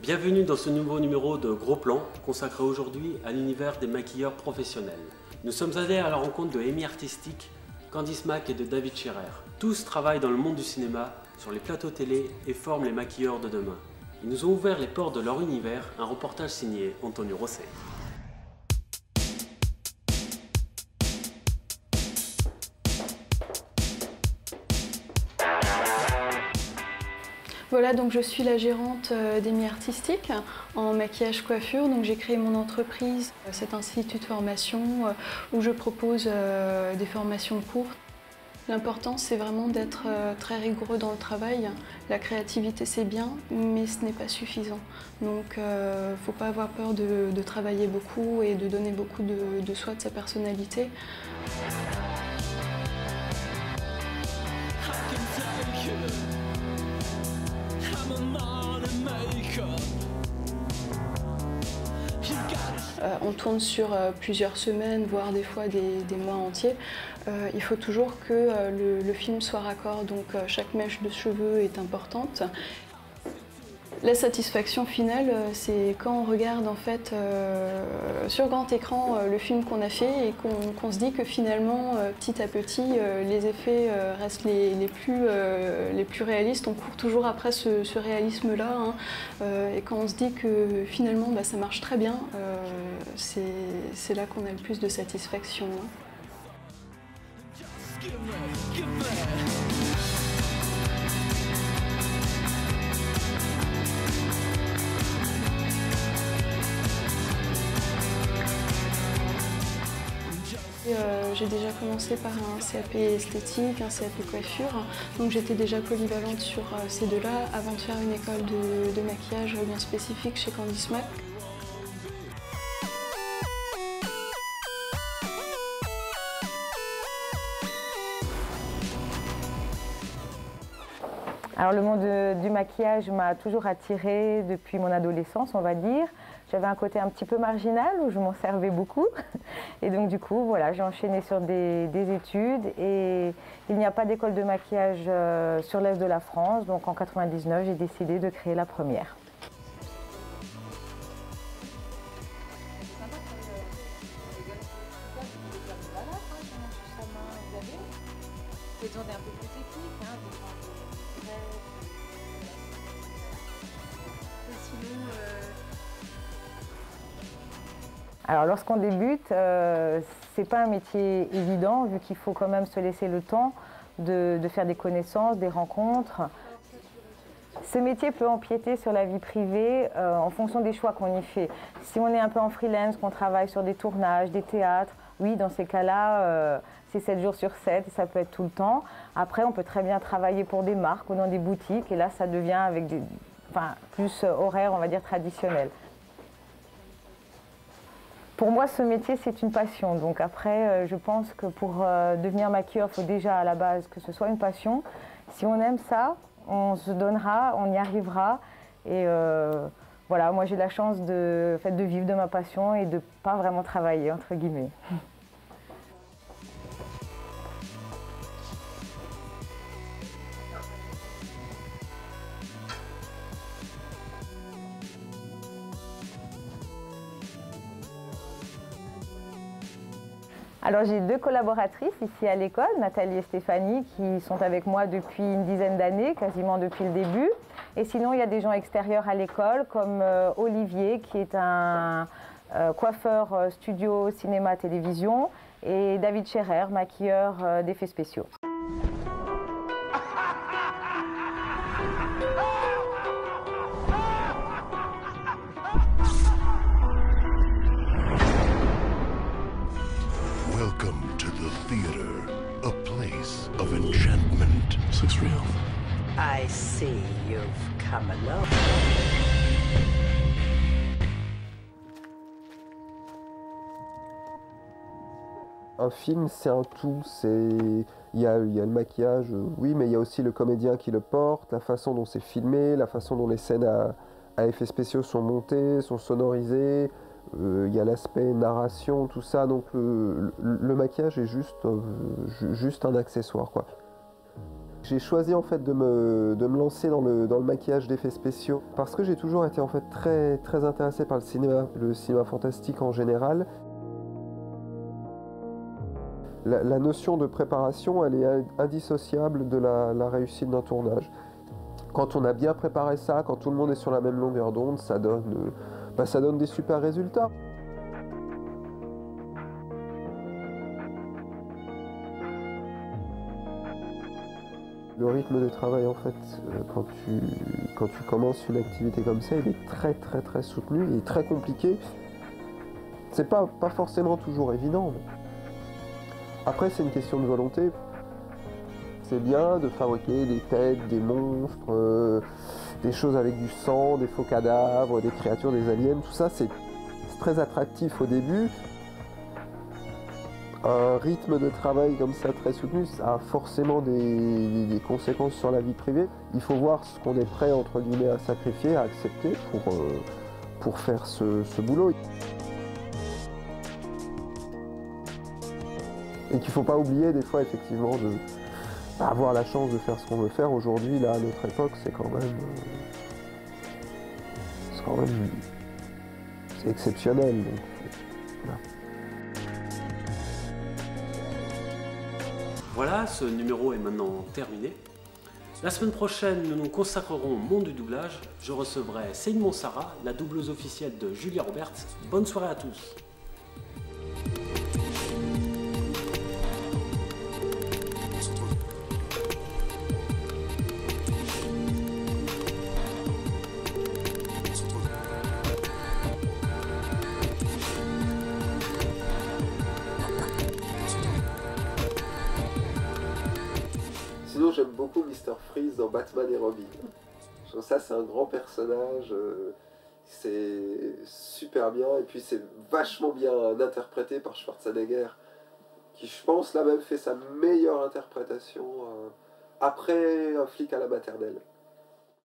Bienvenue dans ce nouveau numéro de Gros Plan, consacré aujourd'hui à l'univers des maquilleurs professionnels. Nous sommes allés à la rencontre de Amy Artistic, Candice Mac et de David Scherer. Tous travaillent dans le monde du cinéma, sur les plateaux télé et forment les maquilleurs de demain. Ils nous ont ouvert les portes de leur univers, un reportage signé Antonio Rosset. Voilà, donc je suis la gérante d'Amy Artistic en maquillage coiffure. Donc j'ai créé mon entreprise, cet institut de formation où je propose des formations courtes. L'important, c'est vraiment d'être très rigoureux dans le travail. La créativité, c'est bien, mais ce n'est pas suffisant. Donc, il ne faut pas avoir peur de travailler beaucoup et de donner beaucoup de soi, de sa personnalité. On tourne sur plusieurs semaines, voire des fois des mois entiers. Il faut toujours que le film soit raccord, donc chaque mèche de cheveux est importante. La satisfaction finale, c'est quand on regarde en fait sur grand écran le film qu'on a fait et qu'on se dit que finalement, petit à petit, les effets restent les plus réalistes. On court toujours après ce réalisme-là, hein, et quand on se dit que finalement ça marche très bien, c'est là qu'on a le plus de satisfaction. Hein. J'ai déjà commencé par un CAP esthétique, un CAP coiffure, donc j'étais déjà polyvalente sur ces deux-là avant de faire une école de maquillage bien spécifique chez Candice Mac. Alors le monde du maquillage m'a toujours attirée depuis mon adolescence, on va dire. J'avais un côté un petit peu marginal où je m'en servais beaucoup. Et donc du coup, voilà, j'ai enchaîné sur des études et il n'y a pas d'école de maquillage sur l'est de la France. Donc en 99, j'ai décidé de créer la première. Alors lorsqu'on débute, c'est pas un métier évident vu qu'il faut quand même se laisser le temps de faire des connaissances, des rencontres. Ce métier peut empiéter sur la vie privée en fonction des choix qu'on y fait. Si on est un peu en freelance, qu'on travaille sur des tournages, des théâtres, oui, dans ces cas-là, c'est 7 jours sur 7, ça peut être tout le temps. Après, on peut très bien travailler pour des marques ou dans des boutiques et là, ça devient avec des, plus horaires, on va dire, traditionnels. Pour moi, ce métier, c'est une passion. Donc après, je pense que pour devenir maquilleur, il faut déjà à la base que ce soit une passion. Si on aime ça, on se donnera, on y arrivera. Et voilà, moi j'ai la chance de vivre de ma passion et de ne pas vraiment travailler, entre guillemets. Alors j'ai 2 collaboratrices ici à l'école, Nathalie et Stéphanie, qui sont avec moi depuis une dizaine d'années, quasiment depuis le début. Et sinon, il y a des gens extérieurs à l'école, comme Olivier, qui est un coiffeur studio cinéma-télévision, et David Scherer, maquilleur d'effets spéciaux. Welcome to the theater, a place of enchantment. This looks real. I see you've come alone. Un film, c'est un tout. Il y a le maquillage, oui, mais il y a aussi le comédien qui le porte, la façon dont c'est filmé, la façon dont les scènes à effets spéciaux sont montées, sont sonorisées. Il y a l'aspect narration, tout ça. Donc le maquillage est juste un accessoire, quoi. J'ai choisi en fait de me lancer dans le maquillage d'effets spéciaux parce que j'ai toujours été en fait très intéressé par le cinéma fantastique en général. La notion de préparation, elle est indissociable de la réussite d'un tournage. Quand on a bien préparé ça, quand tout le monde est sur la même longueur d'onde, ça donne des super résultats. Le rythme de travail, en fait, quand tu commences une activité comme ça, il est très soutenu, il est très compliqué. C'est pas forcément toujours évident. Après, c'est une question de volonté. C'est bien de fabriquer des têtes, des monstres, des choses avec du sang, des faux cadavres, des créatures, des aliens. Tout ça, c'est très attractif au début. Un rythme de travail comme ça très soutenu, ça a forcément des conséquences sur la vie privée. Il faut voir ce qu'on est prêt, entre guillemets, à sacrifier, à accepter pour faire ce boulot. Et qu'il ne faut pas oublier des fois effectivement de avoir la chance de faire ce qu'on veut faire. Aujourd'hui, là, à notre époque, c'est quand même c'est exceptionnel. Donc, voilà. Voilà, ce numéro est maintenant terminé. La semaine prochaine, nous nous consacrerons au monde du doublage. Je recevrai Céline Monsara, la doubleuse officielle de Julia Roberts. Bonne soirée à tous. Sinon, j'aime beaucoup Mr. Freeze dans Batman et Robin. Je trouve ça, c'est un grand personnage, c'est super bien, et puis c'est vachement bien interprété par Schwarzenegger, qui, je pense, là même fait sa meilleure interprétation après Un flic à la maternelle.